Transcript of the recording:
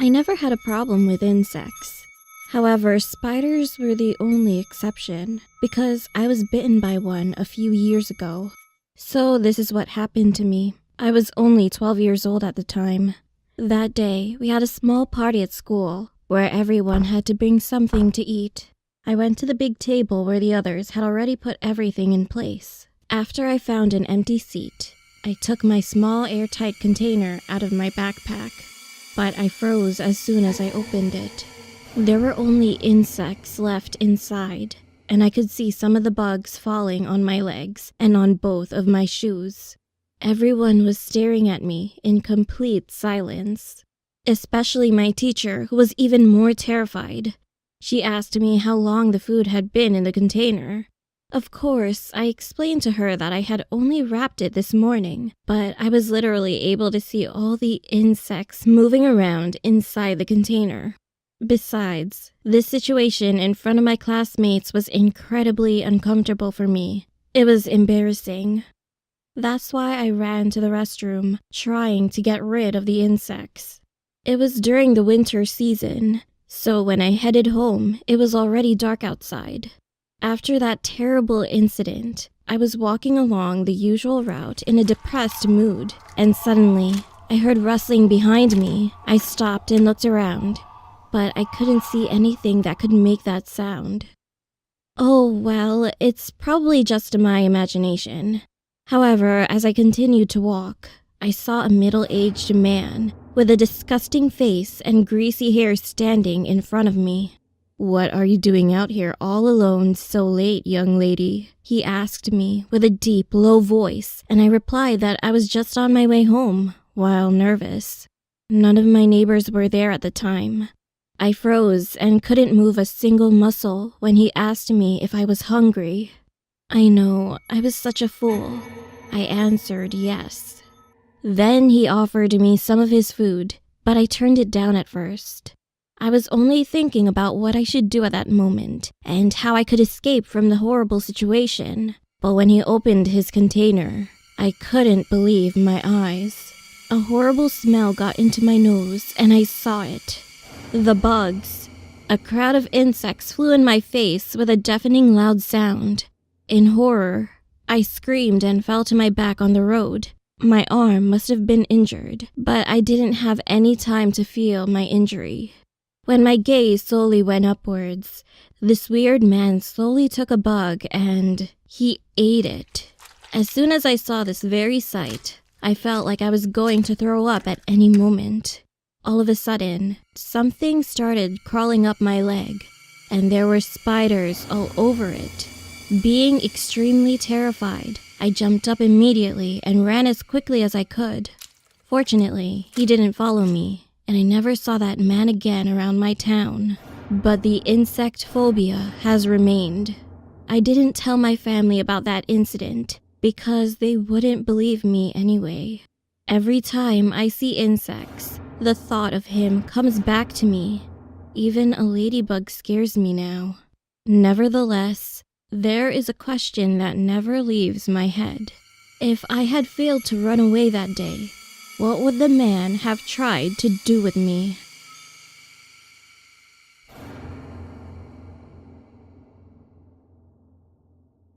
I never had a problem with insects. However, spiders were the only exception, because I was bitten by one a few years ago. So this is what happened to me. I was only 12 years old at the time. That day, we had a small party at school, where everyone had to bring something to eat. I went to the big table where the others had already put everything in place. After I found an empty seat, I took my small airtight container out of my backpack, but I froze as soon as I opened it. There were only insects left inside, and I could see some of the bugs falling on my legs and on both of my shoes. Everyone was staring at me in complete silence, especially my teacher, who was even more terrified. She asked me how long the food had been in the container. Of course, I explained to her that I had only wrapped it this morning, but I was literally able to see all the insects moving around inside the container. Besides, this situation in front of my classmates was incredibly uncomfortable for me. It was embarrassing. That's why I ran to the restroom, trying to get rid of the insects. It was during the winter season, so when I headed home, it was already dark outside. After that terrible incident, I was walking along the usual route in a depressed mood, and suddenly, I heard rustling behind me. I stopped and looked around, but I couldn't see anything that could make that sound. Oh, well, it's probably just my imagination. However, as I continued to walk, I saw a middle-aged man with a disgusting face and greasy hair standing in front of me. "What are you doing out here all alone so late, young lady?" he asked me with a deep, low voice, and I replied that I was just on my way home, while nervous. None of my neighbors were there at the time. I froze and couldn't move a single muscle when he asked me if I was hungry. I know, I was such a fool. I answered yes. Then he offered me some of his food, but I turned it down at first. I was only thinking about what I should do at that moment and how I could escape from the horrible situation. But when he opened his container, I couldn't believe my eyes. A horrible smell got into my nose and I saw it. The bugs. A crowd of insects flew in my face with a deafening loud sound. In horror, I screamed and fell to my back on the road. My arm must have been injured, but I didn't have any time to feel my injury. When my gaze slowly went upwards, this weird man slowly took a bug and he ate it. As soon as I saw this very sight, I felt like I was going to throw up at any moment. All of a sudden, something started crawling up my leg, and there were spiders all over it. Being extremely terrified, I jumped up immediately and ran as quickly as I could. Fortunately, he didn't follow me, and I never saw that man again around my town. But the insect phobia has remained. I didn't tell my family about that incident because they wouldn't believe me anyway. Every time I see insects, the thought of him comes back to me. Even a ladybug scares me now. Nevertheless, there is a question that never leaves my head. If I had failed to run away that day, what would the man have tried to do with me?